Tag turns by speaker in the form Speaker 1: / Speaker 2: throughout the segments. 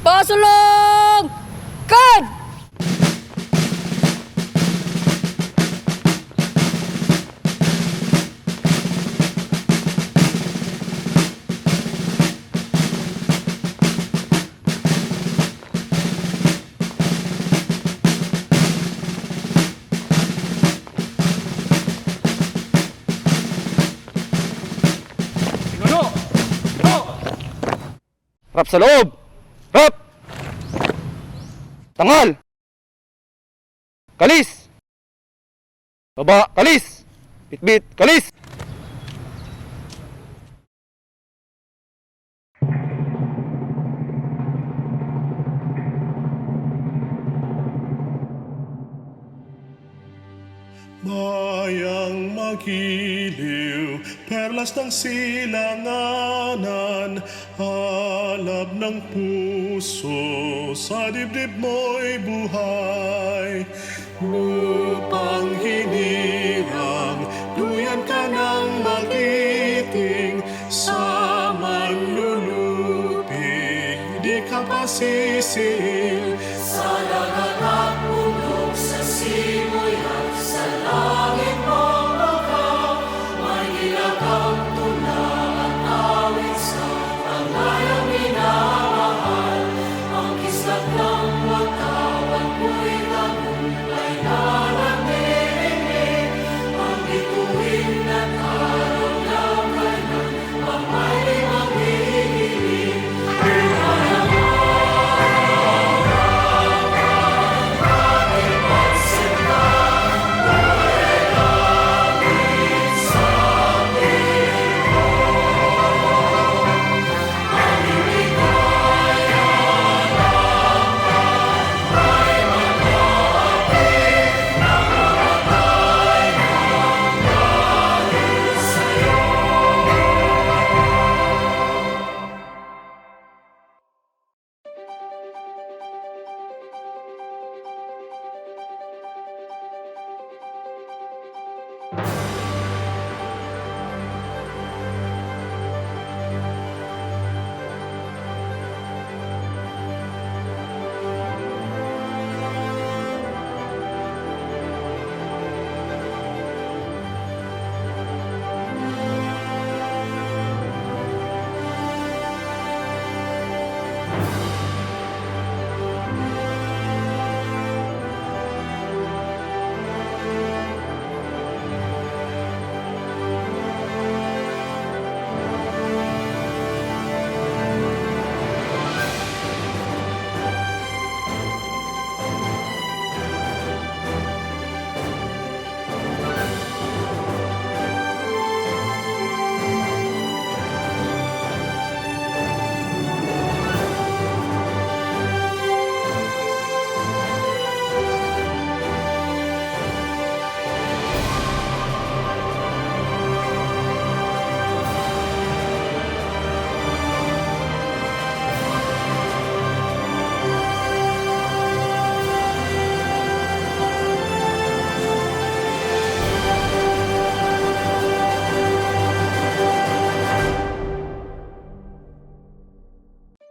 Speaker 1: Pasulong! Kan!
Speaker 2: Rap sa loob! Rap! Tangal! Kalis! Baba! Kalis! Bitbit! Kalis!
Speaker 3: Mayang magiliw, perlas ng silanganan, alab ng puso, sa dibdib mo'y buhay. Lupang hinirang, duyan ka ng magiting, sa manlulupi, di ka pasisil.
Speaker 4: Sa dagat at bundok, sa simoy at sa langit mong lupa, may ilagang tula at awit sa panglayang minamahal. Ang kislap ng watawan mo'y tagumpay na nagdidinig, ang bituin at araw ng kanyang pamay maghihiling.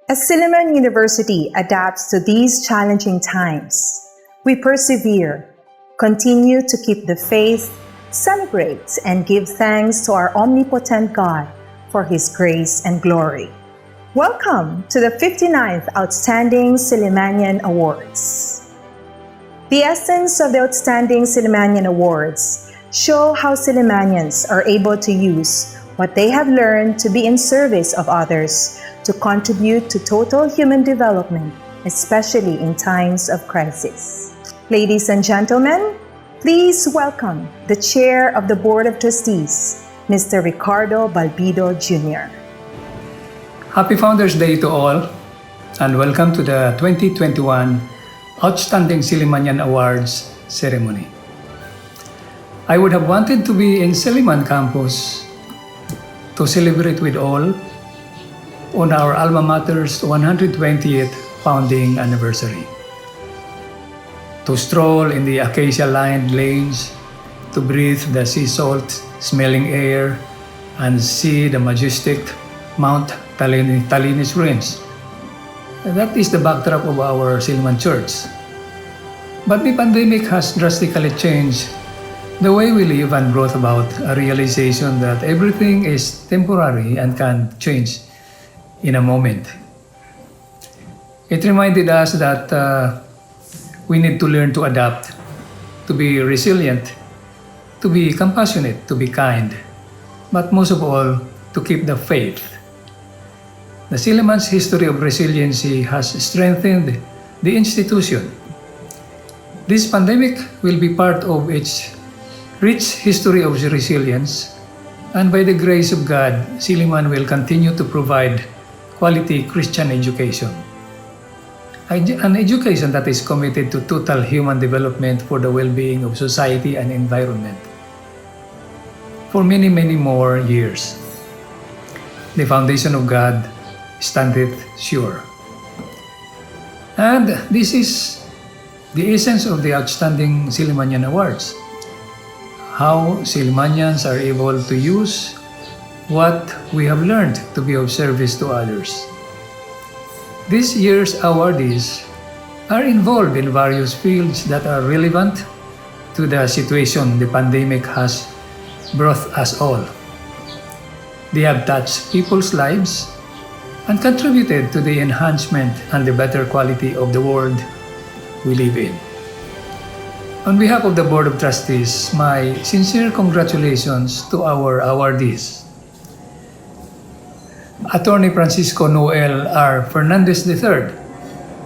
Speaker 5: As Silliman University adapts to these challenging times, we persevere, continue to keep the faith, celebrate, and give thanks to our omnipotent God for His grace and glory. Welcome to the 59th Outstanding Sillimanian Awards. The essence of the Outstanding Sillimanian Awards show how Sillimanians are able to use what they have learned to be in service of others to contribute to total human development, especially in times of crisis. Ladies and gentlemen, please welcome the Chair of the Board of Trustees, Mr. Ricardo Balbido Jr.
Speaker 6: Happy Founders Day to all, and welcome to the 2021 Outstanding Sillimanian Awards ceremony. I would have wanted to be in Silliman campus to celebrate with all on our alma mater's 120th founding anniversary. To stroll in the acacia-lined lanes, to breathe the sea salt-smelling air, and see the majestic Mount Talinis ruins. That is the backdrop of our Silliman Church. But the pandemic has drastically changed the way we live and brought about a realization that everything is temporary and can change in a moment. It reminded us that we need to learn to adapt, to be resilient, to be compassionate, to be kind, but most of all, to keep the faith. The Silliman's history of resiliency has strengthened the institution. This pandemic will be part of its rich history of resilience, and by the grace of God, Silliman will continue to provide quality Christian education. An education that is committed to total human development for the well-being of society and environment. For many, many more years, the foundation of God standeth sure. And this is the essence of the Outstanding Sillimanian Awards. How Sillimanians are able to use what we have learned to be of service to others. This year's awardees are involved in various fields that are relevant to the situation the pandemic has brought us all. They have touched people's lives and contributed to the enhancement and the better quality of the world we live in. On behalf of the Board of Trustees, my sincere congratulations to our awardees. Attorney Francisco Noel R. Fernandez III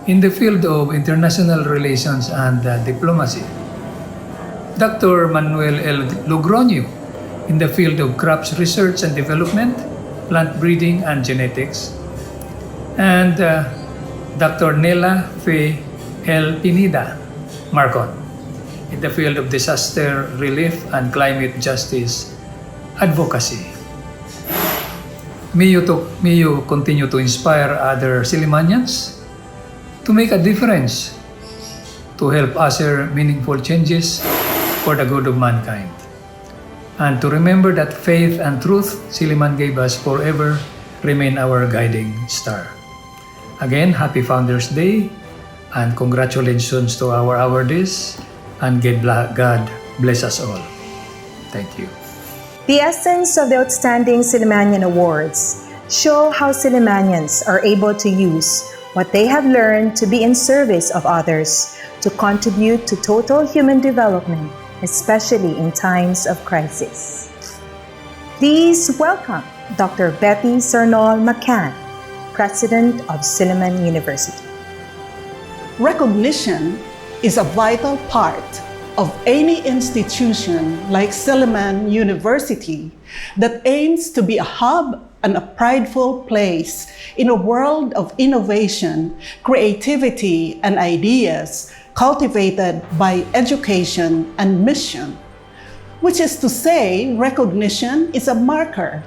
Speaker 6: in the field of international relations and diplomacy. Dr. Manuel L. Logroño in the field of crops research and development, plant breeding and genetics. And Dr. Nela Fe L. Pineda Marcon in the field of disaster relief and climate justice advocacy. May you continue to inspire other Sillimanians to make a difference, to help usher meaningful changes for the good of mankind. And to remember that faith and truth Silliman gave us forever remain our guiding star. Again, happy Founders Day and congratulations to our awardees, and God bless us all. Thank you.
Speaker 5: The essence of the Outstanding Sillimanian Awards show how Sillimanians are able to use what they have learned to be in service of others to contribute to total human development, especially in times of crisis. Please welcome Dr. Betty Sarnol McCann, President of Silliman University.
Speaker 1: Recognition is a vital part of any institution like Silliman University that aims to be a hub and a prideful place in a world of innovation, creativity, and ideas cultivated by education and mission. Which is to say, recognition is a marker.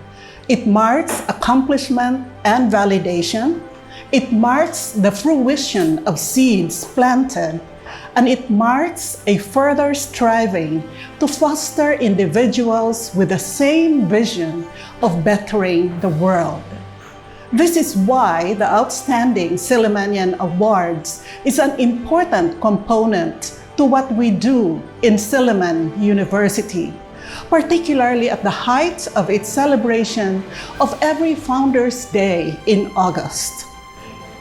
Speaker 1: It marks accomplishment and validation. It marks the fruition of seeds planted, and it marks a further striving to foster individuals with the same vision of bettering the world. This is why the Outstanding Sillimanian Awards is an important component to what we do in Silliman University, particularly at the height of its celebration of every Founders Day in August.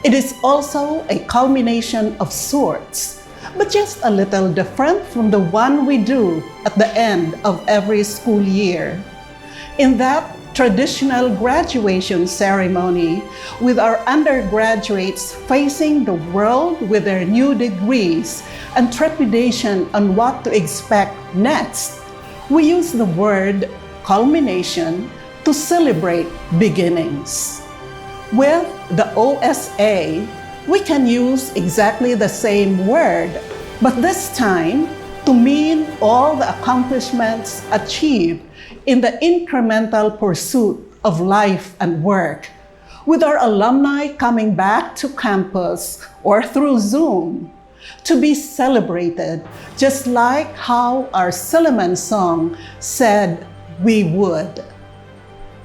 Speaker 1: It is also a culmination of sorts, but just a little different from the one we do at the end of every school year. In that traditional graduation ceremony, with our undergraduates facing the world with their new degrees and trepidation on what to expect next, we use the word culmination to celebrate beginnings. With the OSA, we can use exactly the same word, but this time to mean all the accomplishments achieved in the incremental pursuit of life and work, with our alumni coming back to campus or through Zoom to be celebrated, just like how our Silliman song said we would.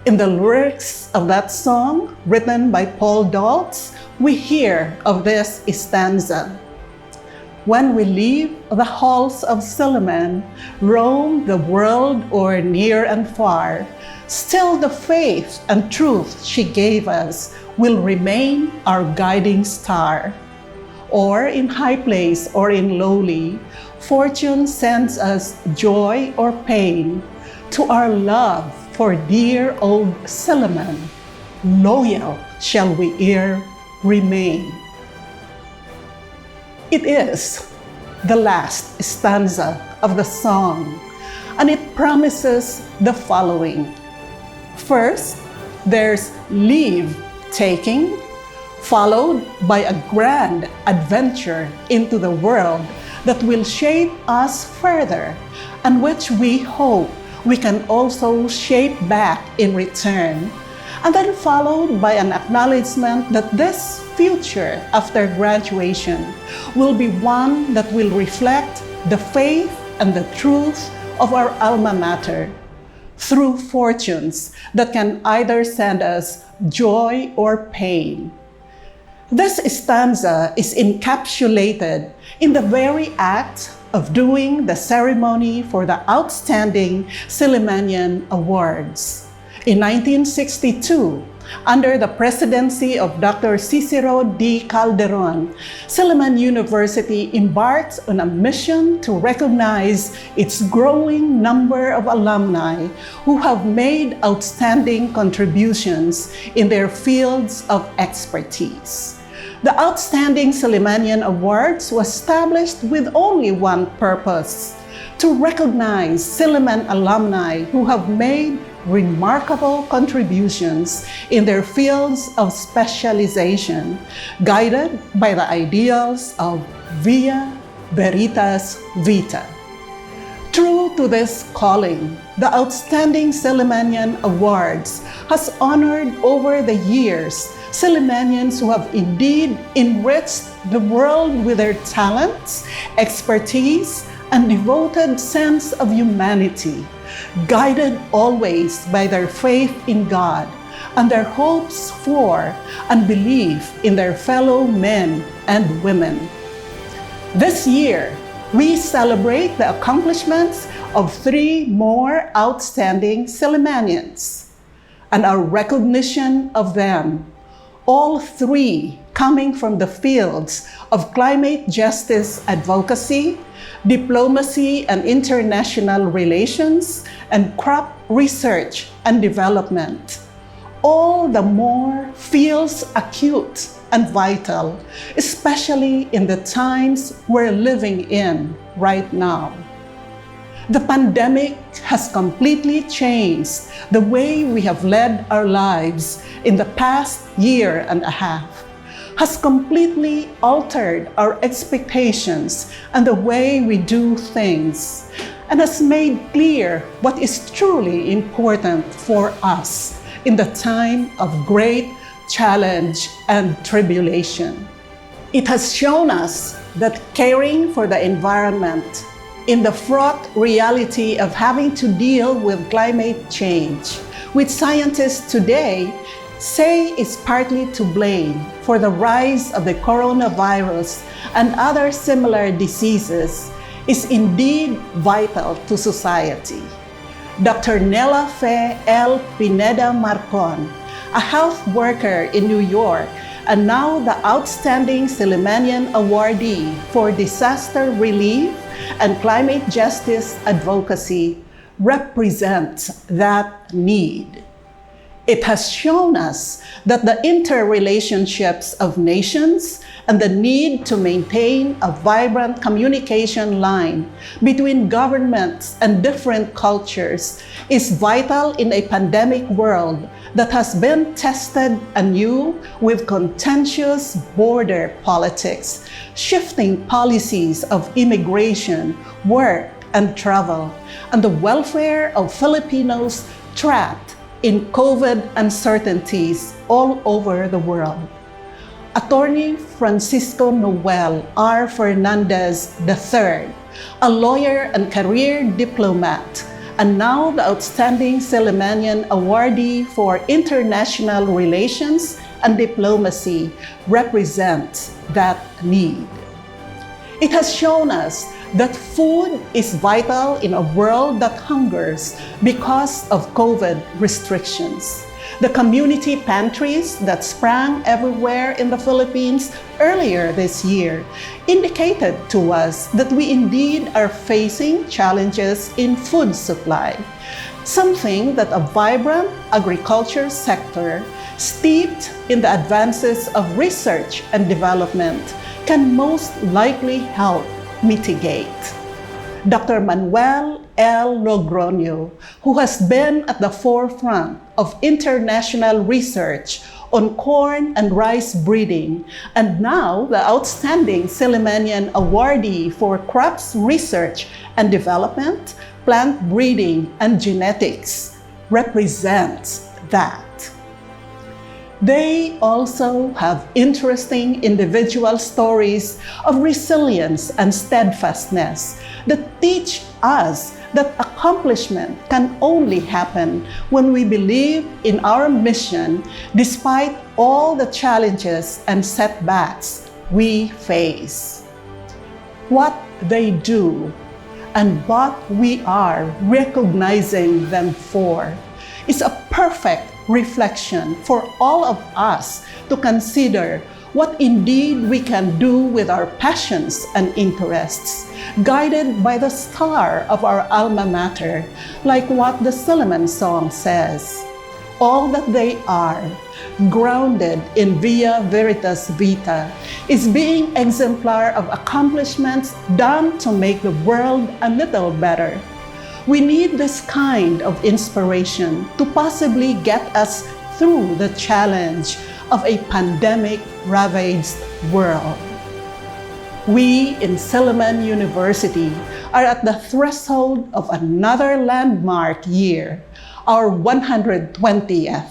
Speaker 1: In the lyrics of that song, written by Paul Daltz, we hear of this stanza. When we leave the halls of Silliman, roam the world o'er near and far, still the faith and truth she gave us will remain our guiding star. Or in high place or in lowly, fortune sends us joy or pain. To our love for dear old Silliman, loyal shall we e'er remain. It is the last stanza of the song, and it promises the following. First, there's leave taking, followed by a grand adventure into the world that will shape us further, and which we hope we can also shape back in return. And then followed by an acknowledgement that this future after graduation will be one that will reflect the faith and the truth of our alma mater through fortunes that can either send us joy or pain. This stanza is encapsulated in the very act of doing the ceremony for the Outstanding Sillimanian Awards. In 1962, under the presidency of Dr. Cicero D. Calderon, Silliman University embarked on a mission to recognize its growing number of alumni who have made outstanding contributions in their fields of expertise. The Outstanding Sillimanian Awards was established with only one purpose: to recognize Silliman alumni who have made remarkable contributions in their fields of specialization, guided by the ideals of Via Veritas Vita. True to this calling, the Outstanding Sillimanian Awards has honored over the years Sillimanians who have indeed enriched the world with their talents, expertise, and devoted sense of humanity, guided always by their faith in God and their hopes for and belief in their fellow men and women. This year, we celebrate the accomplishments of 3 more outstanding Sillimanians and our recognition of them, all 3 coming from the fields of climate justice advocacy, diplomacy and international relations, and crop research and development. All the more feels acute and vital, especially in the times we're living in right now. The pandemic has completely changed the way we have led our lives in the past year and a half, has completely altered our expectations and the way we do things, and has made clear what is truly important for us in the time of great challenge and tribulation. It has shown us that caring for the environment in the fraught reality of having to deal with climate change, which scientists today say is partly to blame for the rise of the coronavirus and other similar diseases, is indeed vital to society. Dr. Nella Fe L. Pineda Marcon, a health worker in New York and now the Outstanding Sillimanian Awardee for Disaster Relief and Climate Justice Advocacy, represents that need. It has shown us that the interrelationships of nations and the need to maintain a vibrant communication line between governments and different cultures is vital in a pandemic world that has been tested anew with contentious border politics, shifting policies of immigration, work, and travel, and the welfare of Filipinos trapped in COVID uncertainties all over the world. Attorney Francisco Noel R. Fernandez III, a lawyer and career diplomat, and now the Outstanding Sillimanian Awardee for International Relations and diplomacy represent that need. It has shown us that food is vital in a world that hungers because of COVID restrictions. The community pantries that sprang everywhere in the Philippines earlier this year indicated to us that we indeed are facing challenges in food supply, something that a vibrant agriculture sector steeped in the advances of research and development can most likely help mitigate. Dr. Manuel L. Logroño, who has been at the forefront of international research on corn and rice breeding, and now the Outstanding Sillimanian Awardee for Crops Research and Development, Plant Breeding, and Genetics, represents that. They also have interesting individual stories of resilience and steadfastness that teach us that accomplishment can only happen when we believe in our mission despite all the challenges and setbacks we face. What they do and what we are recognizing them for is a perfect reflection for all of us to consider what indeed we can do with our passions and interests, guided by the star of our alma mater, like what the Silliman song says. All that they are, grounded in via veritas vita, is being exemplar of accomplishments done to make the world a little better. We need this kind of inspiration to possibly get us through the challenge of a pandemic-ravaged world. We in Silliman University are at the threshold of another landmark year, our 120th.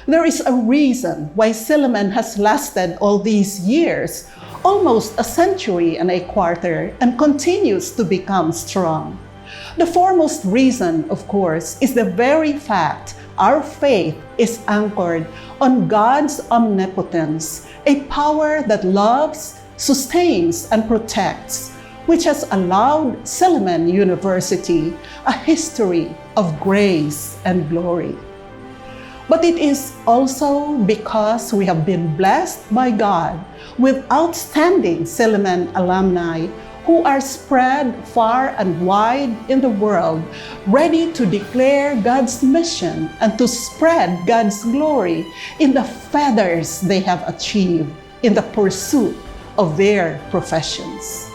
Speaker 1: There is a reason why Silliman has lasted all these years, almost a century and a quarter, and continues to become strong. The foremost reason, of course, is the very fact our faith is anchored on God's omnipotence, a power that loves, sustains, and protects, which has allowed Silliman University a history of grace and glory. But it is also because we have been blessed by God with outstanding Silliman alumni who are spread far and wide in the world, ready to declare God's mission and to spread God's glory in the feathers they have achieved in the pursuit of their professions.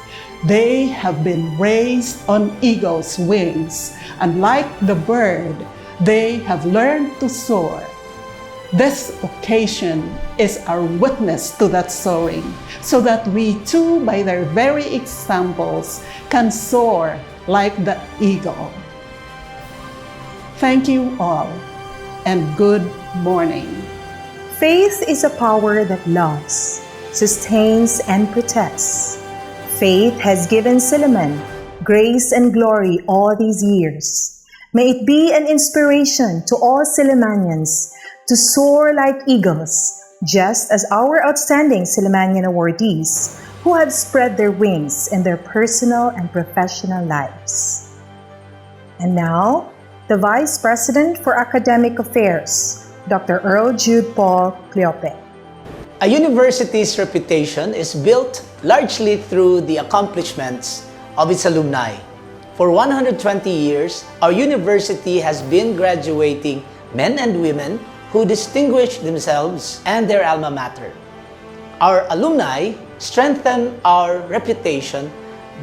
Speaker 1: They have been raised on eagle's wings, and like the bird, they have learned to soar. This occasion is our witness to that soaring, so that we too, by their very examples, can soar like the eagle. Thank you all, and good morning.
Speaker 5: Faith is a power that loves, sustains, and protects. Faith has given Silliman grace and glory all these years. May it be an inspiration to all Sillimanians to soar like eagles, just as our outstanding Sillimanian awardees who have spread their wings in their personal and professional lives. And now, the Vice President for Academic Affairs, Dr. Earl Jude Paul Cleope.
Speaker 7: A university's reputation is built largely through the accomplishments of its alumni. For 120 years, our university has been graduating men and women who distinguish themselves and their alma mater. Our alumni strengthen our reputation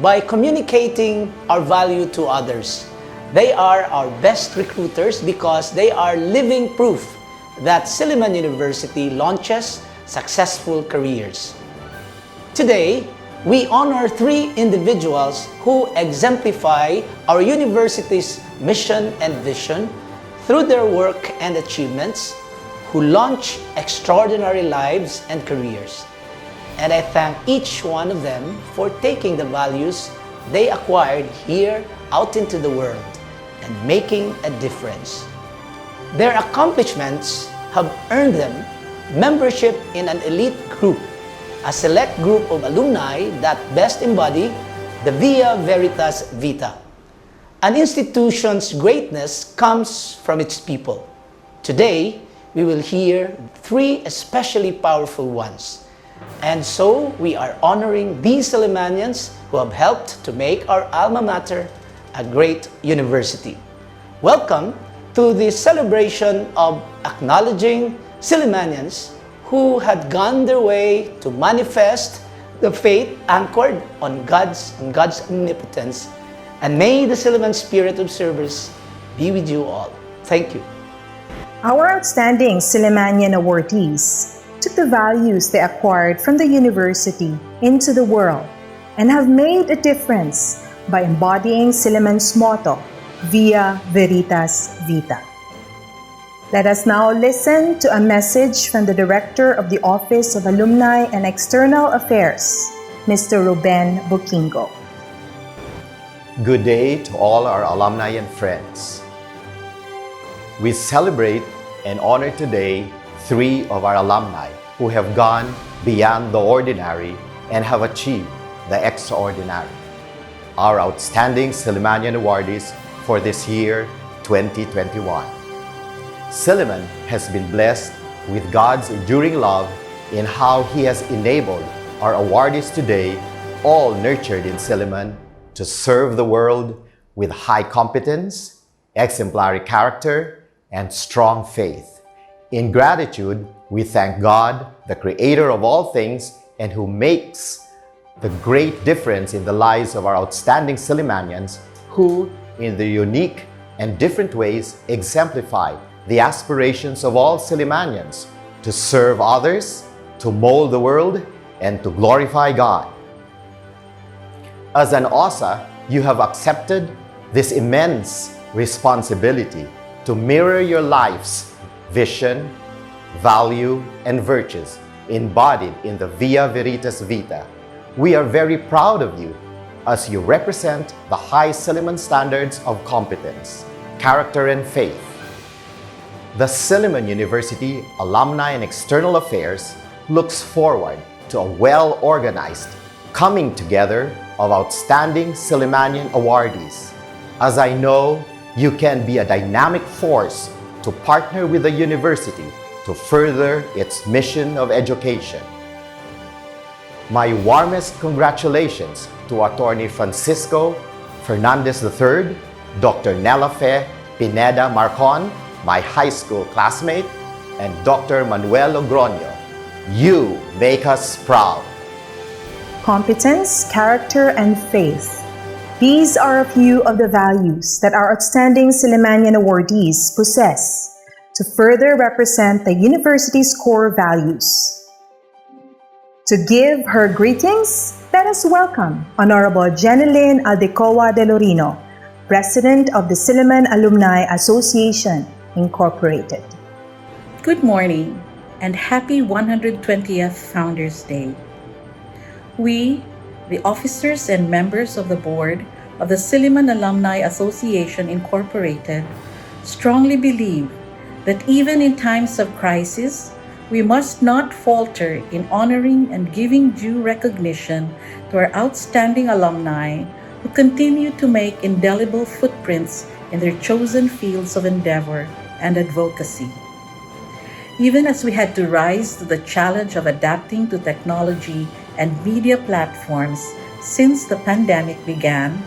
Speaker 7: by communicating our value to others. They are our best recruiters because they are living proof that Silliman University launches successful careers. Today, we honor 3 individuals who exemplify our university's mission and vision through their work and achievements, who launch extraordinary lives and careers. And I thank each one of them for taking the values they acquired here out into the world and making a difference. Their accomplishments have earned them membership in an elite group, a select group of alumni that best embody the Via Veritas Vita. An institution's greatness comes from its people. Today, we will hear three especially powerful ones. And so, we are honoring these Sillimanians who have helped to make our alma mater a great university. Welcome to the celebration of acknowledging Sillimanians who had gone their way to manifest the faith anchored on God's omnipotence. And may the Silliman spirit of service be with you all. Thank you.
Speaker 5: Our outstanding Sillimanian awardees took the values they acquired from the university into the world and have made a difference by embodying Silliman's motto, Via Veritas Vita. Let us now listen to a message from the Director of the Office of Alumni and External Affairs, Mr. Ruben Bukingo.
Speaker 8: Good day to all our alumni and friends. We celebrate and honor today three of our alumni who have gone beyond the ordinary and have achieved the extraordinary. Our outstanding Sillimanian awardees for this year 2021. Silliman has been blessed with God's enduring love in how He has enabled our awardees today, all nurtured in Silliman, to serve the world with high competence, exemplary character, and strong faith. In gratitude, we thank God, the Creator of all things, and who makes the great difference in the lives of our outstanding Sillimanians, who, in their unique and different ways, exemplify the aspirations of all Sillimanians to serve others, to mold the world, and to glorify God. As an OSA, you have accepted this immense responsibility to mirror your life's vision, value, and virtues embodied in the Via Veritas Vita. We are very proud of you as you represent the high Silliman standards of competence, character, and faith. The Silliman University Alumni and External Affairs looks forward to a well-organized coming together of outstanding Sillimanian awardees. As I know, you can be a dynamic force to partner with the university to further its mission of education. My warmest congratulations to Attorney Francisco Fernandez III, Dr. Nella Fe Pineda Marcon, my high school classmate, and Dr. Manuel Logroño. You make us proud.
Speaker 5: Competence, character, and faith. These are a few of the values that our outstanding Sillimanian awardees possess to further represent the university's core values. To give her greetings, let us welcome Honorable Jeneline Aldecoa de Lorino, President of the Silliman Alumni Association, Incorporated.
Speaker 9: Good morning and happy 120th Founders Day. We, the officers and members of the board of the Silliman Alumni Association Incorporated, strongly believe that even in times of crisis, we must not falter in honoring and giving due recognition to our outstanding alumni who continue to make indelible footprints in their chosen fields of endeavor and advocacy. Even as we had to rise to the challenge of adapting to technology and media platforms since the pandemic began,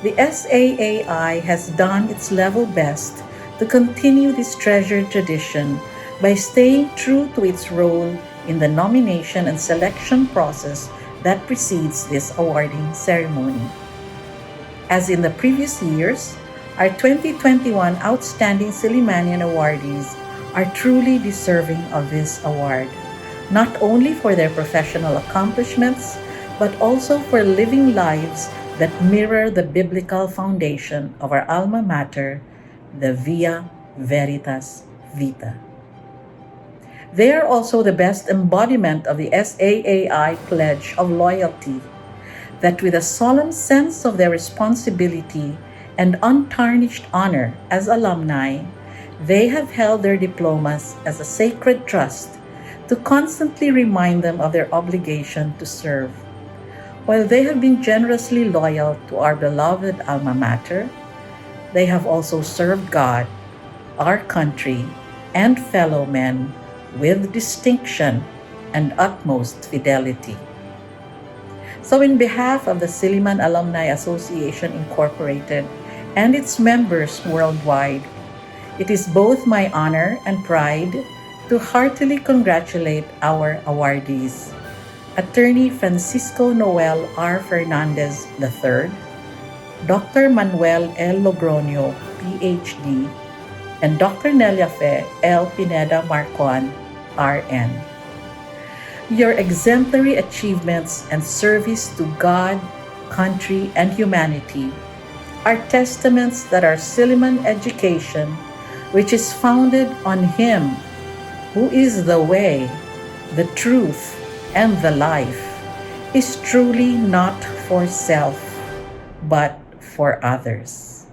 Speaker 9: the SAAI has done its level best to continue this treasured tradition by staying true to its role in the nomination and selection process that precedes this awarding ceremony. As in the previous years, our 2021 Outstanding Sillimanian awardees are truly deserving of this award, not only for their professional accomplishments, but also for living lives that mirror the biblical foundation of our alma mater, the Via Veritas Vita. They are also the best embodiment of the SAAI pledge of loyalty, that with a solemn sense of their responsibility and untarnished honor as alumni, they have held their diplomas as a sacred trust to constantly remind them of their obligation to serve. While they have been generously loyal to our beloved alma mater, they have also served God, our country, and fellow men with distinction and utmost fidelity. So in behalf of the Silliman Alumni Association Incorporated and its members worldwide, it is both my honor and pride to heartily congratulate our awardees, Attorney Francisco Noel R. Fernandez III, Dr. Manuel L. Logroño, PhD, and Dr. Nelia Fe L. Pineda Marcon, RN. Your exemplary achievements and service to God, country, and humanity are testaments that our Silliman education, which is founded on Him who is the way, the truth, and the life, is truly not for self, but for others.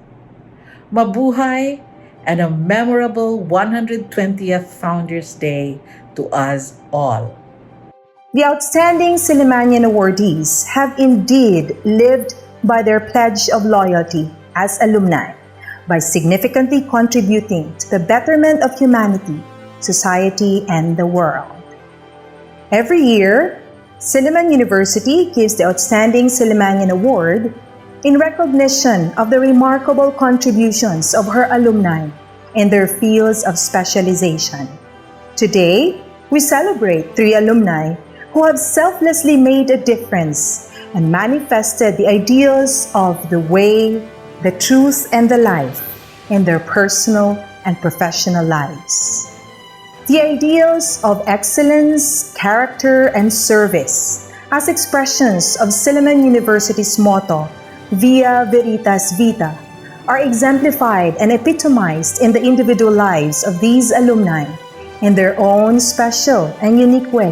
Speaker 9: Mabuhay and a memorable 120th Founders Day to us all.
Speaker 5: The Outstanding Sillimanian awardees have indeed lived by their pledge of loyalty as alumni by significantly contributing to the betterment of humanity, society, and the world. Every year, Silliman University gives the Outstanding Sillimanian Award in recognition of the remarkable contributions of her alumni in their fields of specialization. Today, we celebrate 3 alumni who have selflessly made a difference and manifested the ideals of the way, the truth, and the life in their personal and professional lives. The ideals of excellence, character, and service as expressions of Silliman University's motto, Via Veritas Vita, are exemplified and epitomized in the individual lives of these alumni in their own special and unique way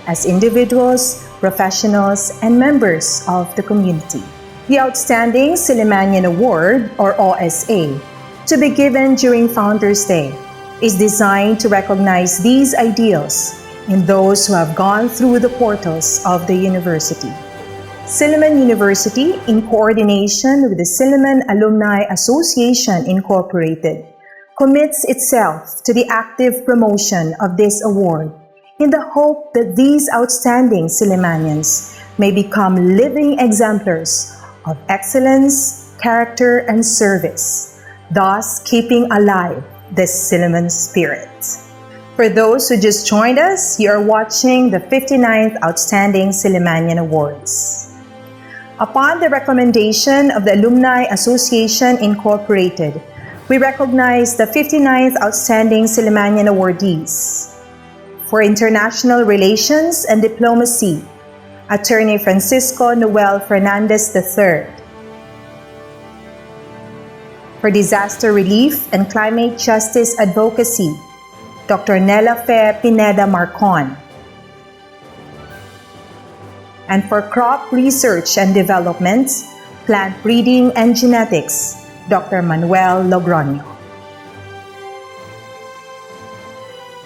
Speaker 5: as individuals, professionals, and members of the community. The Outstanding Sillimanian Award, or OSA, to be given during Founders Day, is designed to recognize these ideals in those who have gone through the portals of the university. Silliman University, in coordination with the Silliman Alumni Association Incorporated, commits itself to the active promotion of this award in the hope that these outstanding Sillimanians may become living exemplars of excellence, character, and service, thus keeping alive the Silliman spirit. For those who just joined us, you are watching the 59th Outstanding Sillimanian Awards. Upon the recommendation of the Alumni Association Incorporated, we recognize the 59th Outstanding Sillimanian Awardees. For International Relations and Diplomacy, Attorney Francisco Noel Fernandez III. For Disaster Relief and Climate Justice Advocacy, Dr. Nelia Fe Pineda Marcon. And for Crop Research and Development, Plant Breeding and Genetics, Dr. Manuel Logroño.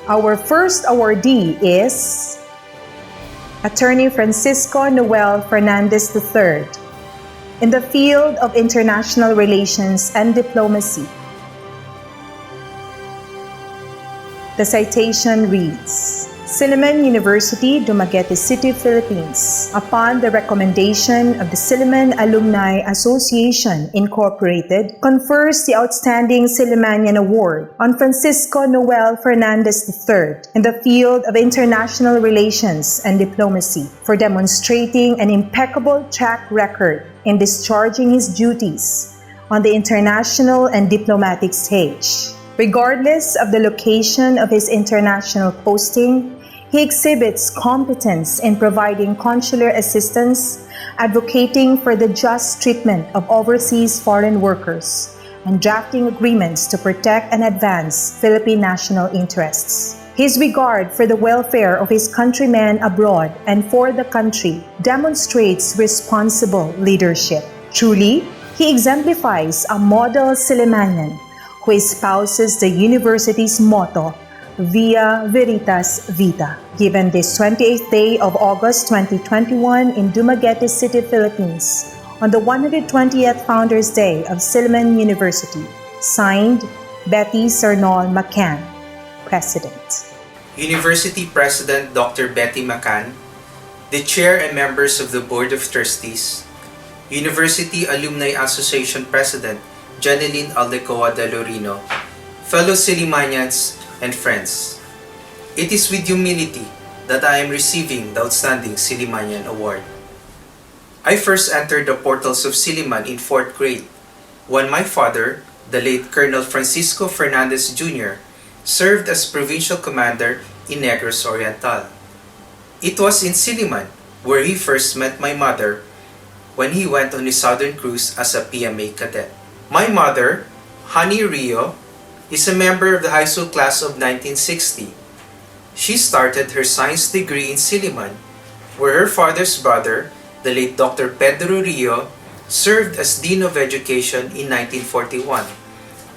Speaker 5: Our first awardee is Attorney Francisco Noel Fernandez III in the field of International Relations and Diplomacy. The citation reads, Silliman University, Dumaguete City, Philippines, upon the recommendation of the Silliman Alumni Association Incorporated, confers the Outstanding Sillimanian Award on Francisco Noel Fernandez III in the field of International Relations and Diplomacy for demonstrating an impeccable track record in discharging his duties on the international and diplomatic stage. Regardless of the location of his international posting, he exhibits competence in providing consular assistance, advocating for the just treatment of overseas foreign workers, and drafting agreements to protect and advance Philippine national interests. His regard for the welfare of his countrymen abroad and for the country demonstrates responsible leadership. Truly, he exemplifies a model Sillimanian who espouses the university's motto, Via Veritas Vita, given this 28th day of August 2021 in Dumaguete City, Philippines, on the 120th Founders Day of Silliman University. Signed, Betty Cernol McCann, President.
Speaker 10: University President Dr. Betty McCann, the Chair and members of the Board of Trustees, University Alumni Association President Janeline Aldecoa de Lorino, fellow Sillimanians and friends. It is with humility that I am receiving the Outstanding Sillimanian Award. I first entered the portals of Silliman in 4th grade when my father, the late Colonel Francisco Fernandez Jr., served as provincial commander in Negros Oriental. It was in Silliman where he first met my mother when he went on his southern cruise as a PMA cadet. My mother, Honey Rio, is a member of the high school class of 1960. She started her science degree in Silliman, where her father's brother, the late Dr. Pedro Rio, served as Dean of Education in 1941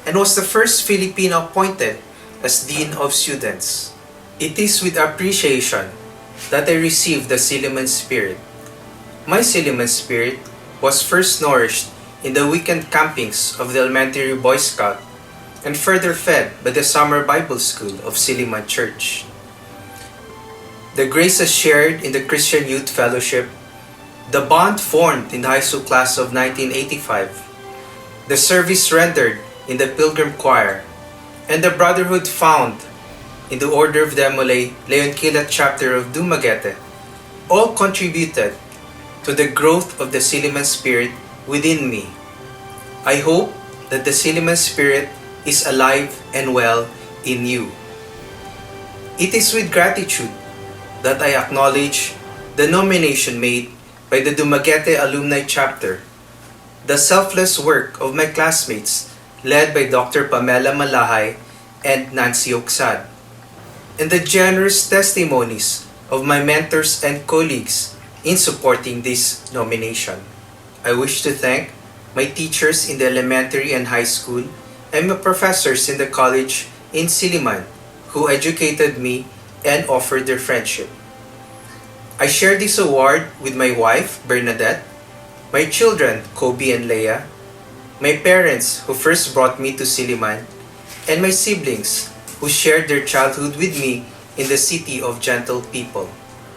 Speaker 10: and was the first Filipino appointed as Dean of Students. It is with appreciation that I received the Silliman spirit. My Silliman spirit was first nourished in the weekend campings of the Elementary Boy Scout and further fed by the Summer Bible School of Silliman Church. The graces shared in the Christian Youth Fellowship, the bond formed in the high school class of 1985, the service rendered in the Pilgrim Choir, and the brotherhood found in the Order of the Leonquila chapter of Dumaguete all contributed to the growth of the Silliman spirit within me. I hope that the Silliman spirit is alive and well in you. It is with gratitude that I acknowledge the nomination made by the Dumaguete Alumni Chapter, the selfless work of my classmates led by Dr. Pamela Malahay and Nancy Oksad, and the generous testimonies of my mentors and colleagues in supporting this nomination. I wish to thank my teachers in the elementary and high school and my professors in the college in Silliman who educated me and offered their friendship. I share this award with my wife, Bernadette, my children, Kobe and Leia, my parents who first brought me to Silliman, and my siblings who shared their childhood with me in the city of gentle people.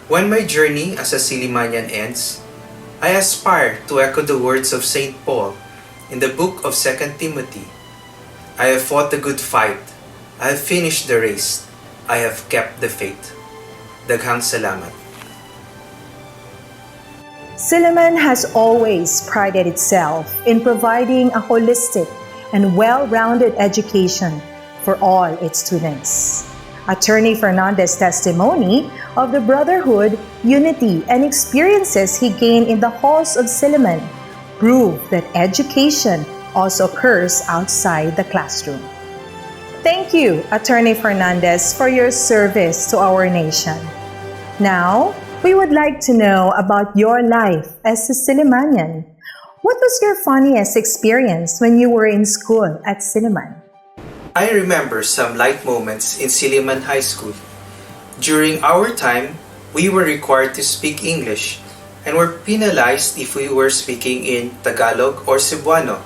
Speaker 10: When my journey as a Sillimanian ends, I aspire to echo the words of St. Paul in the book of 2 Timothy. I have fought the good fight. I have finished the race. I have kept the faith. Daghang salamat.
Speaker 5: Silliman has always prided itself in providing a holistic and well-rounded education for all its students. Attorney Fernandez's testimony of the brotherhood, unity, and experiences he gained in the halls of Silliman prove that education also occurs outside the classroom. Thank you, Attorney Fernandez, for your service to our nation. Now, we would like to know about your life as a Sillimanian. What was your funniest experience when you were in school at Silliman?
Speaker 10: I remember some light moments in Silliman High School. During our time, we were required to speak English and were penalized if we were speaking in Tagalog or Cebuano.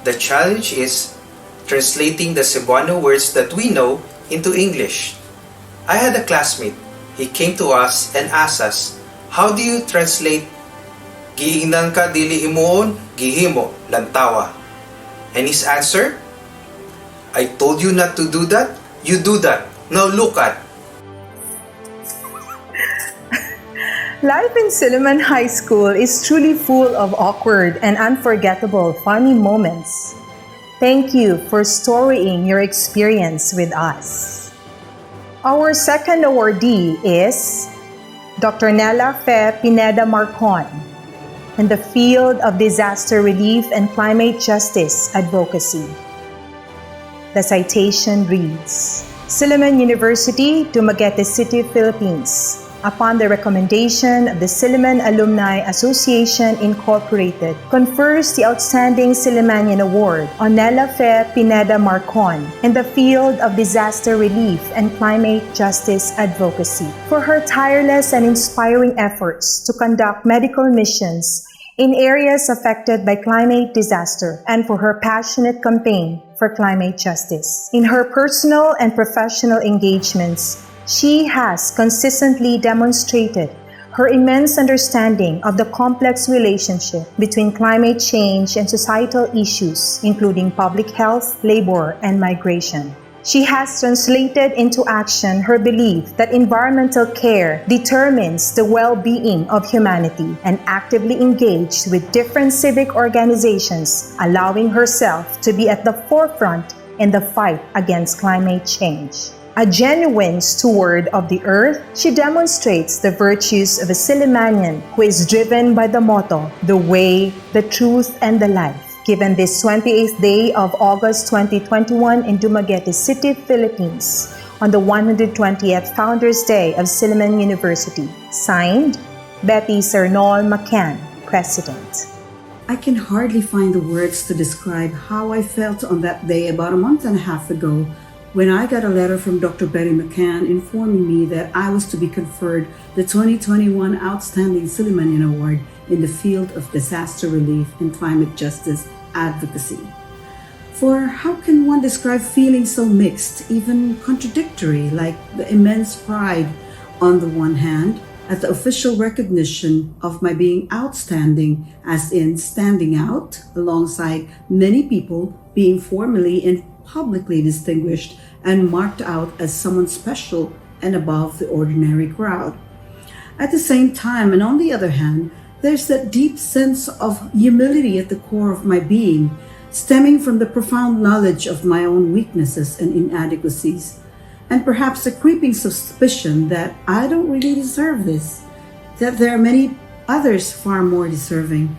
Speaker 10: The challenge is translating the Cebuano words that we know into English. I had a classmate. He came to us and asked us, "How do you translate giingnan ka dili himuon, gihimo, lantawa?" And his answer, "I told you not to do that, you do that. Now look at."
Speaker 5: Life in Silliman High School is truly full of awkward and unforgettable funny moments. Thank you for storying your experience with us. Our second awardee is Dr. Nella Fe Pineda Marcon in the field of disaster relief and climate justice advocacy. The citation reads, Silliman University, Dumaguete City, Philippines, upon the recommendation of the Silliman Alumni Association Incorporated, confers the Outstanding Sillimanian Award on Nela Fe Pineda Marcon in the field of disaster relief and climate justice advocacy for her tireless and inspiring efforts to conduct medical missions in areas affected by climate disaster and for her passionate campaign for climate justice. In her personal and professional engagements, she has consistently demonstrated her immense understanding of the complex relationship between climate change and societal issues, including public health, labor, and migration. She has translated into action her belief that environmental care determines the well-being of humanity and actively engaged with different civic organizations, allowing herself to be at the forefront in the fight against climate change. A genuine steward of the earth, she demonstrates the virtues of a Sillimanian who is driven by the motto, the way, the truth, and the life. Given this 28th day of August 2021 in Dumaguete City, Philippines, on the 120th Founders Day of Silliman University. Signed, Betty Cernol McCann, President.
Speaker 11: I can hardly find the words to describe how I felt on that day about a month and a half ago when I got a letter from Dr. Betty McCann informing me that I was to be conferred the 2021 Outstanding Sillimanian Award in the field of disaster relief and climate justice advocacy. For how can one describe feelings so mixed, even contradictory, like the immense pride on the one hand at the official recognition of my being outstanding, as in standing out alongside many people, being formally and publicly distinguished and marked out as someone special and above the ordinary crowd. At the same time, and on the other hand, there's that deep sense of humility at the core of my being, stemming from the profound knowledge of my own weaknesses and inadequacies, and perhaps a creeping suspicion that I don't really deserve this, that there are many others far more deserving.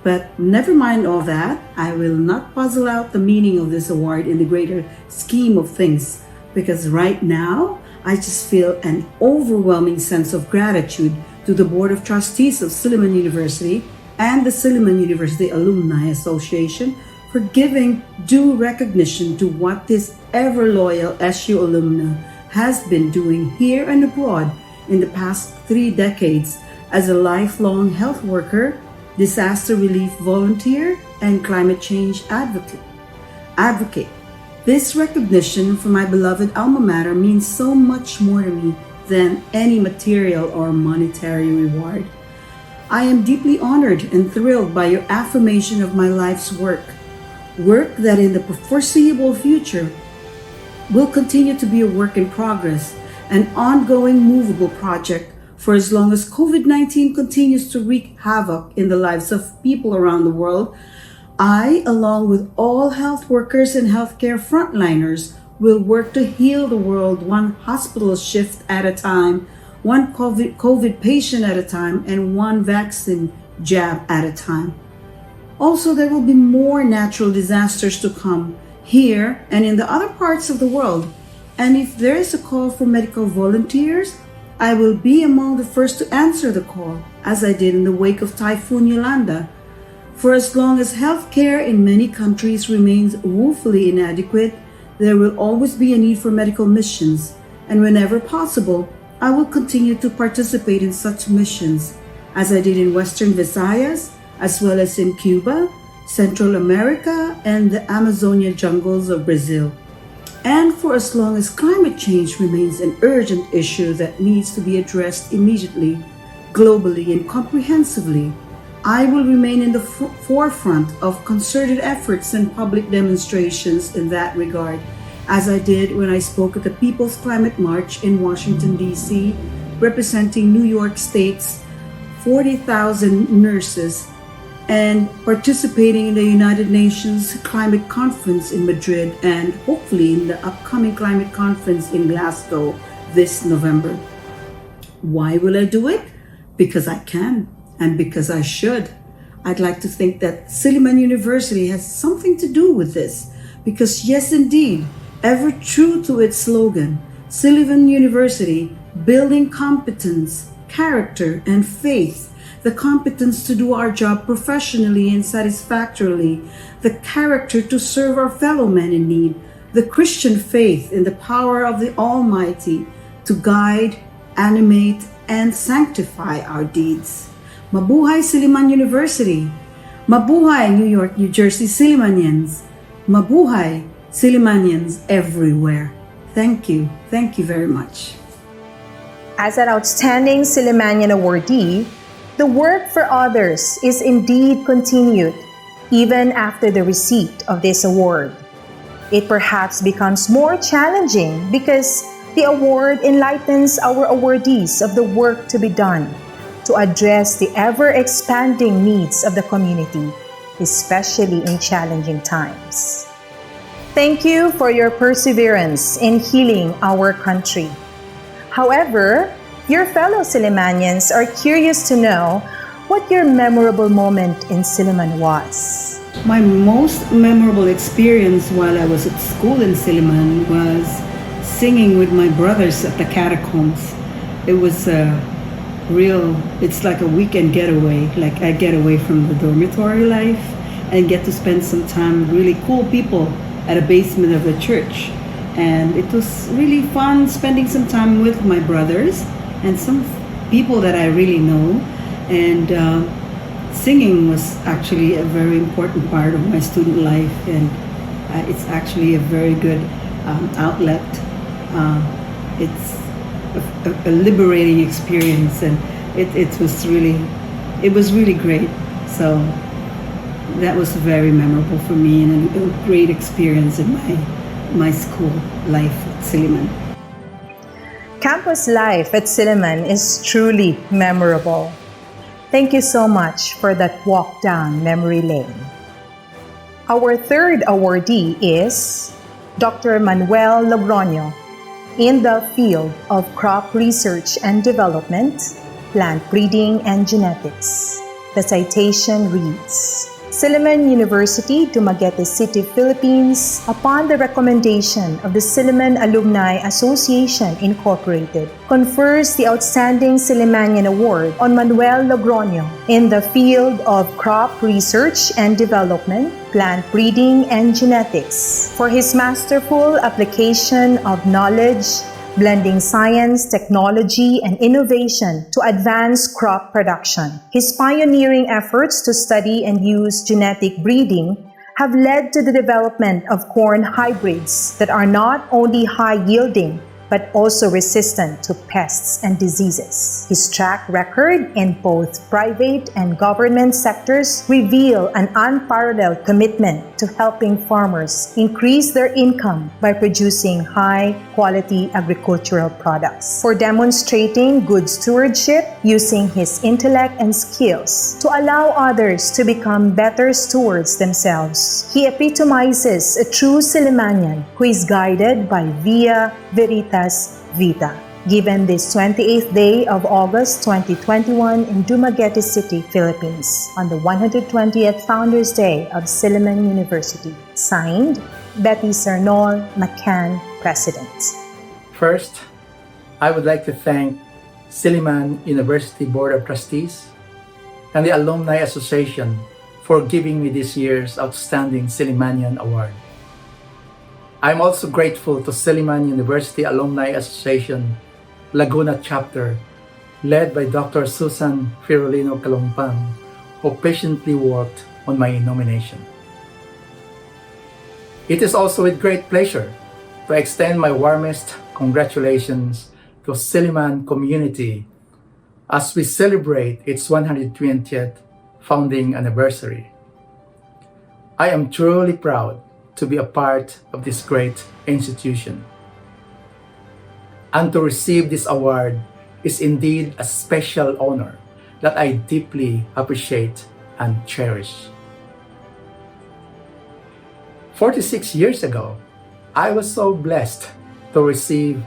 Speaker 11: But never mind all that, I will not puzzle out the meaning of this award in the greater scheme of things, because right now, I just feel an overwhelming sense of gratitude to the Board of Trustees of Silliman University and the Silliman University Alumni Association for giving due recognition to what this ever-loyal SU alumna has been doing here and abroad in the past 3 decades as a lifelong health worker, disaster relief volunteer, and climate change advocate. This recognition for my beloved alma mater means so much more to me than any material or monetary reward. I am deeply honored and thrilled by your affirmation of my life's work that in the foreseeable future will continue to be a work in progress, an ongoing movable project for as long as COVID-19 continues to wreak havoc in the lives of people around the world. I, along with all health workers and healthcare frontliners, will work to heal the world one hospital shift at a time, one COVID patient at a time, and one vaccine jab at a time. Also, there will be more natural disasters to come here and in the other parts of the world. And if there is a call for medical volunteers, I will be among the first to answer the call, as I did in the wake of Typhoon Yolanda. For as long as healthcare in many countries remains woefully inadequate, there will always be a need for medical missions, and whenever possible, I will continue to participate in such missions, as I did in Western Visayas, as well as in Cuba, Central America, and the Amazonia jungles of Brazil. And for as long as climate change remains an urgent issue that needs to be addressed immediately, globally, and comprehensively, I will remain in the forefront of concerted efforts and public demonstrations in that regard, as I did when I spoke at the People's Climate March in Washington, D.C., representing New York State's 40,000 nurses, and participating in the United Nations Climate Conference in Madrid, and hopefully in the upcoming Climate Conference in Glasgow this November. Why will I do it? Because I can, and because I should. I'd like to think that Silliman University has something to do with this, because yes indeed, ever true to its slogan, Silliman University building competence, character, and faith, the competence to do our job professionally and satisfactorily, the character to serve our fellow men in need, the Christian faith in the power of the Almighty to guide, animate, and sanctify our deeds. Mabuhay Silliman University! Mabuhay New York, New Jersey Sillimanians! Mabuhay Sillimanians everywhere! Thank you. Thank you very much.
Speaker 5: As an Outstanding Sillimanian Awardee, the work for others is indeed continued even after the receipt of this award. It perhaps becomes more challenging because the award enlightens our awardees of the work to be done to address the ever-expanding needs of the community, especially in challenging times. Thank you for your perseverance in healing our country. However, your fellow Sillimanians are curious to know what your memorable moment in Silliman was.
Speaker 11: My most memorable experience while I was at school in Silliman was singing with my brothers at the catacombs. It was it's like a weekend getaway. Like I get away from the dormitory life and get to spend some time with really cool people at a basement of the church. And it was really fun spending some time with my brothers and some people that I really know. And singing was actually a very important part of my student life, and it's actually a very good outlet. It's a liberating experience, and it was really great. So that was very memorable for me and a great experience in my school life at Silliman.
Speaker 5: Campus life at Silliman is truly memorable. Thank you so much for that walk down memory lane. Our third awardee is Dr. Manuel Logroño in the field of crop research and development, plant breeding and genetics. The citation reads, Silliman University, Dumaguete City, Philippines, upon the recommendation of the Silliman Alumni Association Incorporated, confers the Outstanding Sillimanian Award on Manuel Logroño in the field of crop research and development, plant breeding and genetics for his masterful application of knowledge, blending science, technology, and innovation to advance crop production. His pioneering efforts to study and use genetic breeding have led to the development of corn hybrids that are not only high-yielding but also resistant to pests and diseases. His track record in both private and government sectors reveal an unparalleled commitment to helping farmers increase their income by producing high-quality agricultural products. For demonstrating good stewardship using his intellect and skills to allow others to become better stewards themselves, he epitomizes a true Sillimanian who is guided by Via Veritas Vita, given this 28th day of August 2021 in Dumaguete City, Philippines, on the 120th Founders Day of Silliman University. Signed, Betty Cernol McCann, President.
Speaker 6: First, I would like to thank Silliman University Board of Trustees and the Alumni Association for giving me this year's Outstanding Sillimanian Award. I'm also grateful to Silliman University Alumni Association Laguna Chapter, led by Dr. Susan Firolino Calumpang, who patiently worked on my nomination. It is also with great pleasure to extend my warmest congratulations to Silliman community as we celebrate its 120th founding anniversary. I am truly proud to be a part of this great institution. And to receive this award is indeed a special honor that I deeply appreciate and cherish. 46 years ago, I was so blessed to receive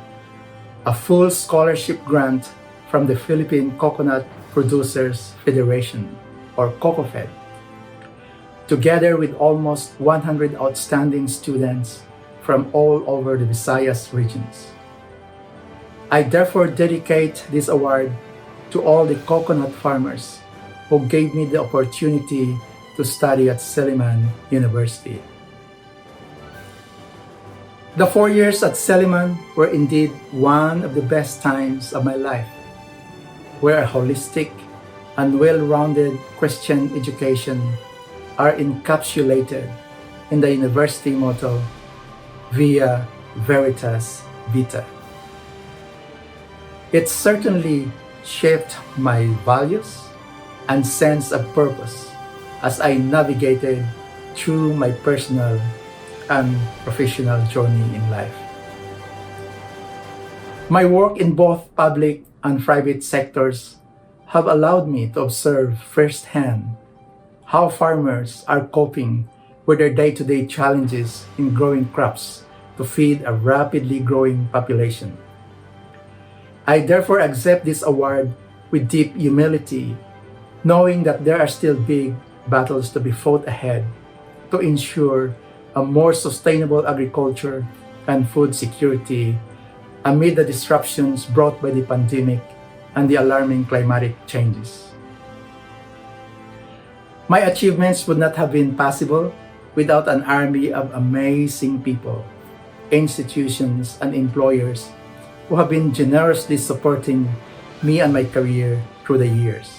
Speaker 6: a full scholarship grant from the Philippine Coconut Producers Federation, or COCOFED, together with almost 100 outstanding students from all over the Visayas regions. I therefore dedicate this award to all the coconut farmers who gave me the opportunity to study at Silliman University. The 4 years at Silliman were indeed one of the best times of my life, where a holistic and well-rounded Christian education are encapsulated in the university motto, Via Veritas Vita. It certainly shaped my values and sense of purpose as I navigated through my personal and professional journey in life. My work in both public and private sectors have allowed me to observe firsthand how farmers are coping with their day-to-day challenges in growing crops to feed a rapidly growing population. I therefore accept this award with deep humility, knowing that there are still big battles to be fought ahead to ensure a more sustainable agriculture and food security amid the disruptions brought by the pandemic and the alarming climatic changes. My achievements would not have been possible without an army of amazing people, institutions, and employers who have been generously supporting me and my career through the years.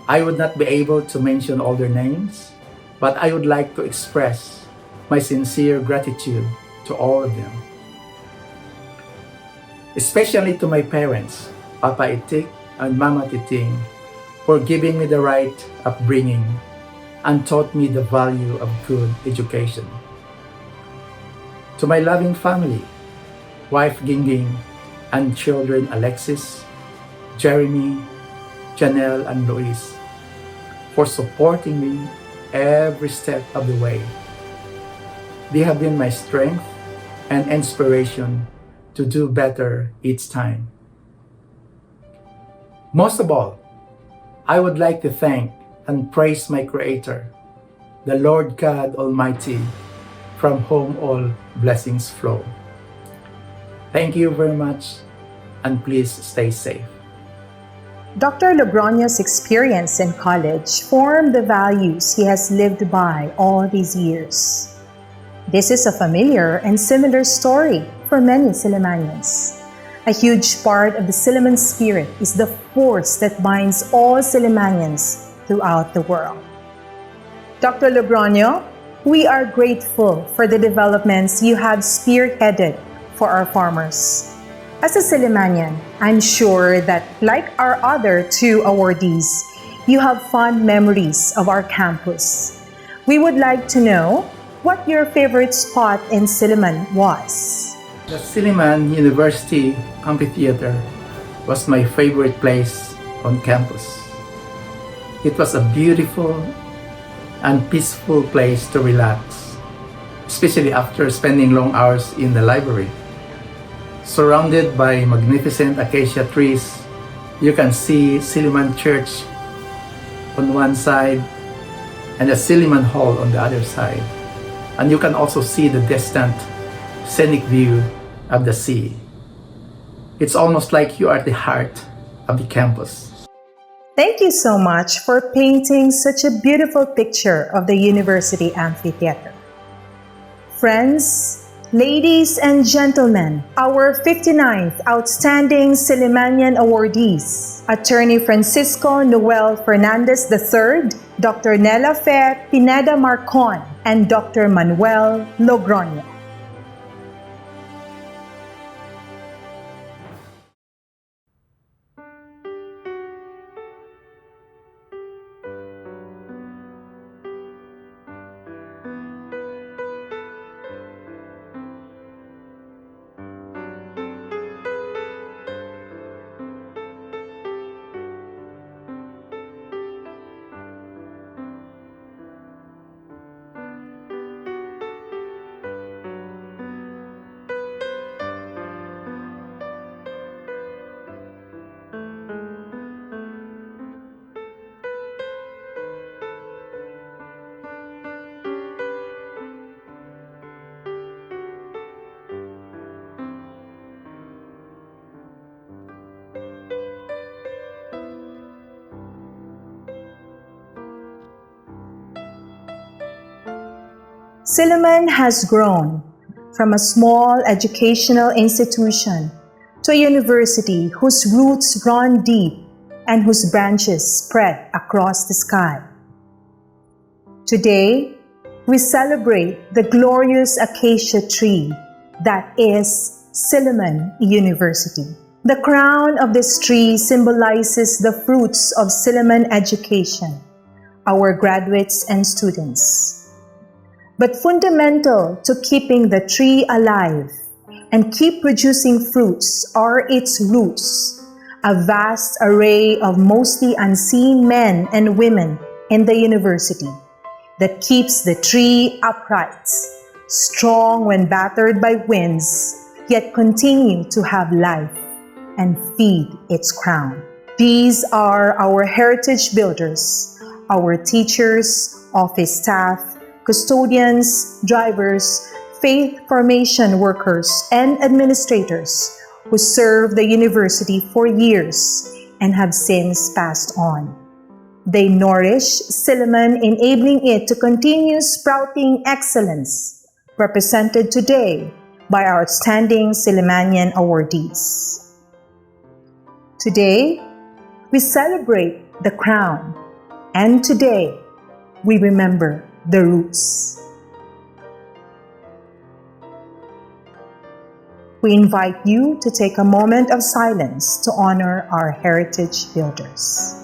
Speaker 6: I would not be able to mention all their names, but I would like to express my sincere gratitude to all of them. Especially to my parents, Papa Itik and Mama Titing, for giving me the right upbringing and taught me the value of good education. To my loving family, wife Gingging, and children Alexis, Jeremy, Janelle, and Luis, for supporting me every step of the way. They have been my strength and inspiration to do better each time. Most of all, I would like to thank and praise my Creator, the Lord God Almighty, from whom all blessings flow. Thank you very much, and please stay safe.
Speaker 5: Dr. Logroño's experience in college formed the values he has lived by all these years. This is a familiar and similar story for many Sillimanians. A huge part of the Silliman spirit is the force that binds all Sillimanians throughout the world. Dr. Logroño, we are grateful for the developments you have spearheaded for our farmers. As a Sillimanian, I'm sure that, like our other two awardees, you have fond memories of our campus. We would like to know what your favorite spot in Silliman was.
Speaker 6: The Silliman University Amphitheater was my favorite place on campus. It was a beautiful and peaceful place to relax, especially after spending long hours in the library. Surrounded by magnificent acacia trees, you can see Silliman Church on one side and the Silliman Hall on the other side. And you can also see the distant scenic view of the sea. It's almost like you are at the heart of the campus.
Speaker 5: Thank you so much for painting such a beautiful picture of the University Amphitheater. Friends, ladies and gentlemen, our 59th Outstanding Sillimanian awardees, Attorney Francisco Noel Fernandez III, Dr. Nela Fe Pineda Marcon, and Dr. Manuel Logroño. Silliman has grown from a small educational institution to a university whose roots run deep and whose branches spread across the sky. Today, we celebrate the glorious acacia tree that is Silliman University. The crown of this tree symbolizes the fruits of Silliman education, our graduates and students. But fundamental to keeping the tree alive and keep producing fruits are its roots, a vast array of mostly unseen men and women in the university that keeps the tree upright, strong when battered by winds, yet continue to have life and feed its crown. These are our heritage builders, our teachers, office staff, custodians, drivers, faith formation workers, and administrators who served the university for years and have since passed on. They nourish Silliman, enabling it to continue sprouting excellence, represented today by our Outstanding Sillimanian Awardees. Today, we celebrate the crown, and today, we remember the roots. We invite you to take a moment of silence to honor our heritage builders.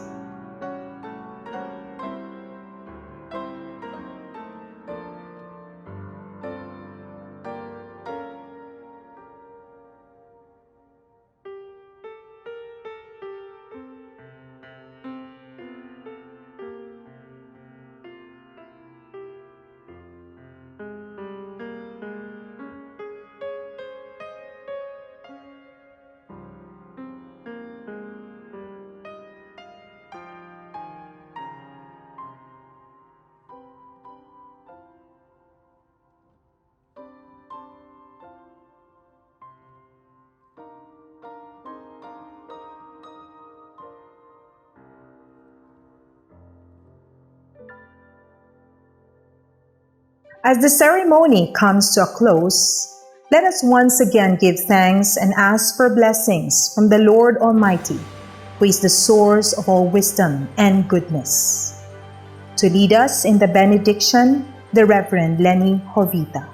Speaker 5: As the ceremony comes to a close, let us once again give thanks and ask for blessings from the Lord Almighty, who is the source of all wisdom and goodness. To lead us in the benediction, the Reverend Lenny Jovita.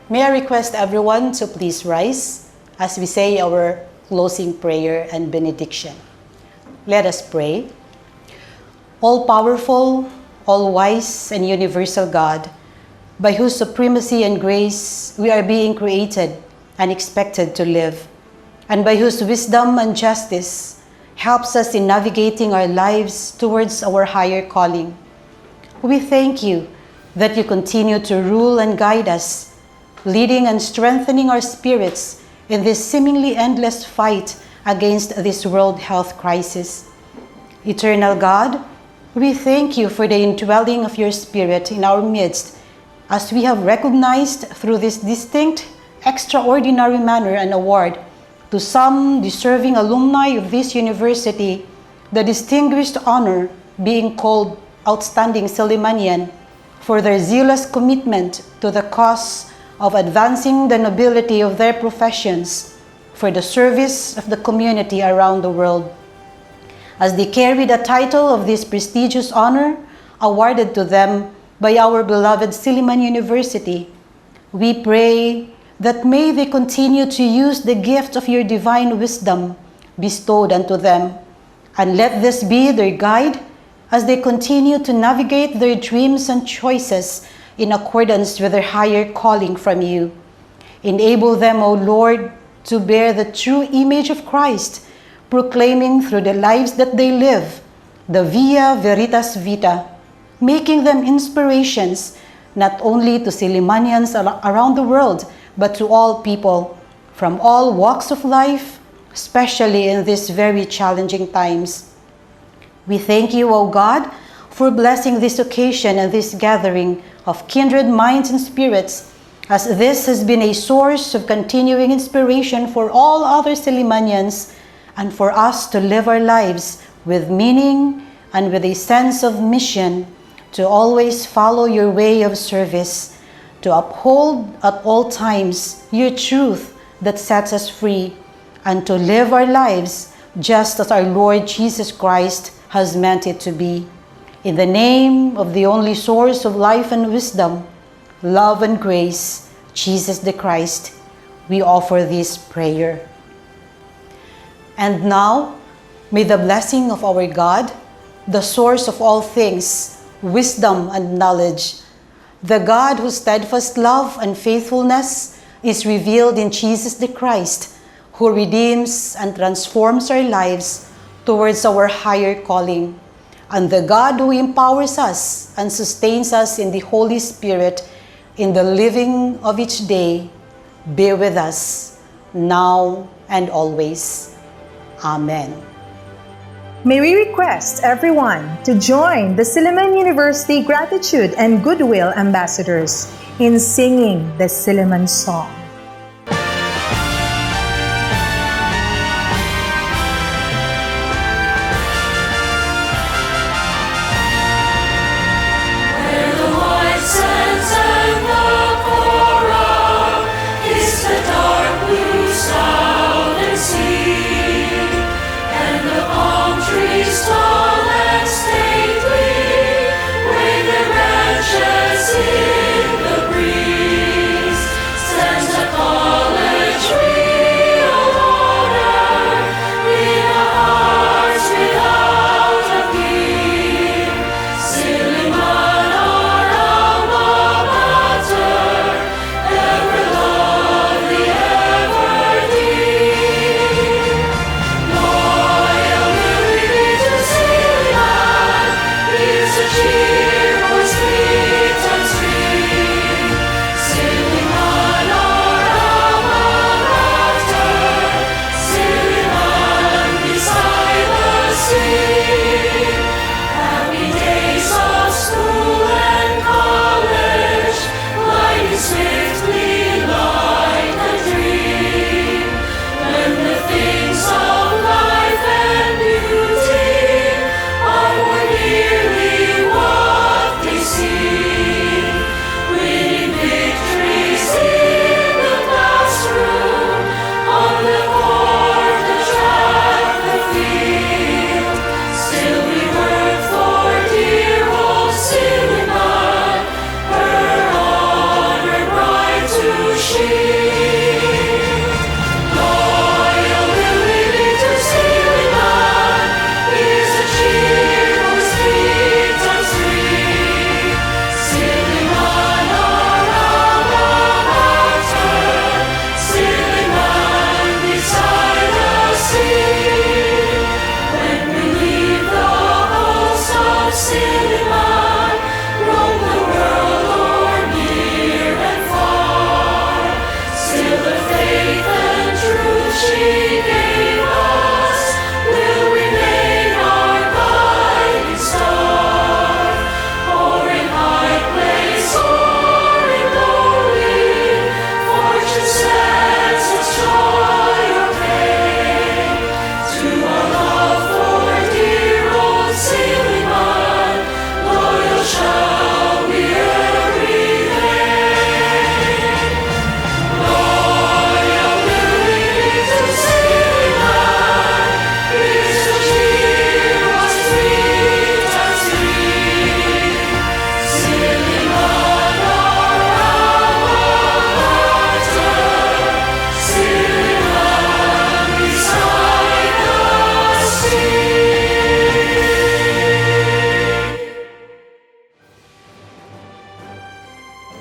Speaker 12: May I request everyone to please rise as we say our closing prayer and benediction. Let us pray. All-powerful, all-wise, and universal God, by whose supremacy and grace we are being created and expected to live, and by whose wisdom and justice helps us in navigating our lives towards our higher calling. We thank you that you continue to rule and guide us, leading and strengthening our spirits in this seemingly endless fight against this world health crisis. Eternal God, we thank you for the indwelling of your Spirit in our midst, as we have recognized through this distinct, extraordinary manner and award to some deserving alumni of this university the distinguished honor being called Outstanding Sillimanian for their zealous commitment to the cause of advancing the nobility of their professions for the service of the community around the world. As they carry the title of this prestigious honor awarded to them by our beloved Silliman University, we pray that may they continue to use the gift of your divine wisdom bestowed unto them, and let this be their guide as they continue to navigate their dreams and choices in accordance with their higher calling from you. Enable them, O Lord, to bear the true image of Christ, proclaiming through the lives that they live the Via Veritas Vita, making them inspirations not only to Sillimanians around the world, but to all people from all walks of life, especially in these very challenging times. We thank you, O God, for blessing this occasion and this gathering of kindred minds and spirits, as this has been a source of continuing inspiration for all other Sillimanians and for us to live our lives with meaning and with a sense of mission to always follow your way of service to uphold at all times your truth that sets us free, and to live our lives just as our Lord Jesus Christ has meant it to be. In the name of the only source of life and wisdom, love and grace, Jesus the Christ, we offer this prayer. And now, may the blessing of our God, the source of all things, wisdom and knowledge, the God whose steadfast love and faithfulness is revealed in Jesus the Christ, who redeems and transforms our lives towards our higher calling, and the God who empowers us and sustains us in the Holy Spirit in the living of each day, be with us now and always. Amen.
Speaker 5: May we request everyone to join the Silliman University Gratitude and Goodwill Ambassadors in singing the Silliman song.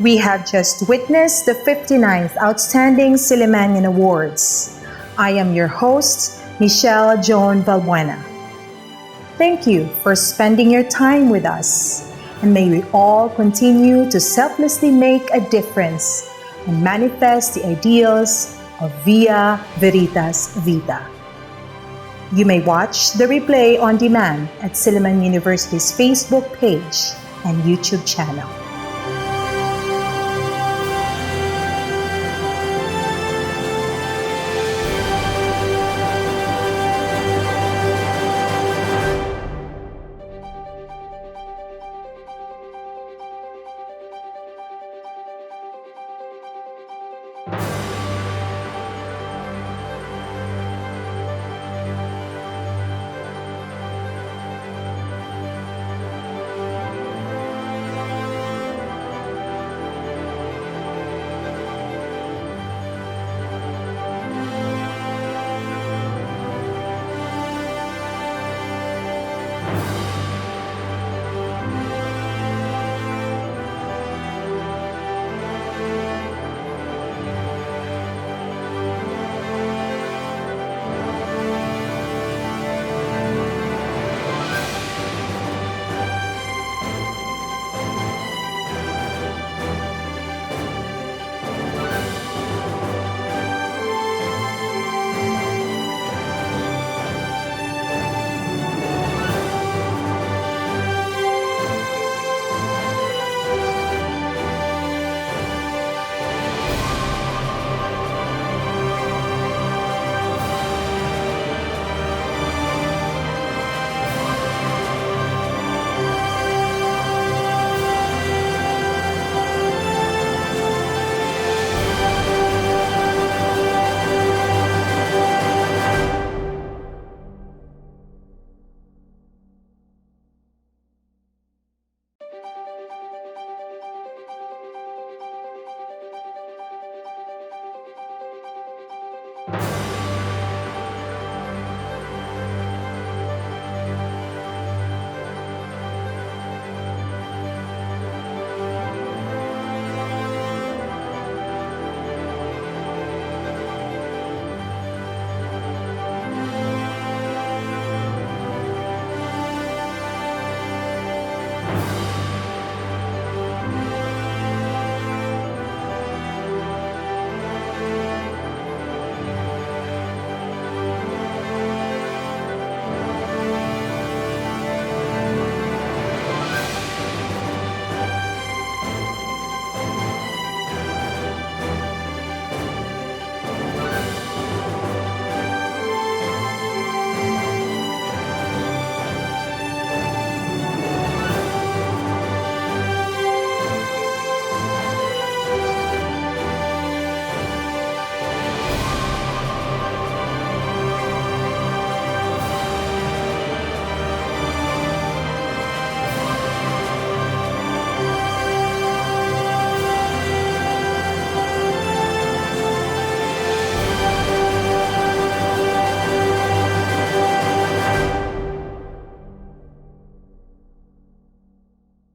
Speaker 5: We have just witnessed the 59th Outstanding Sillimanian Awards. I am your host, Michelle Joan Valbuena. Thank you for spending your time with us, and may we all continue to selflessly make a difference and manifest the ideals of Via Veritas Vita. You may watch the replay on demand at Silliman University's Facebook page and YouTube channel.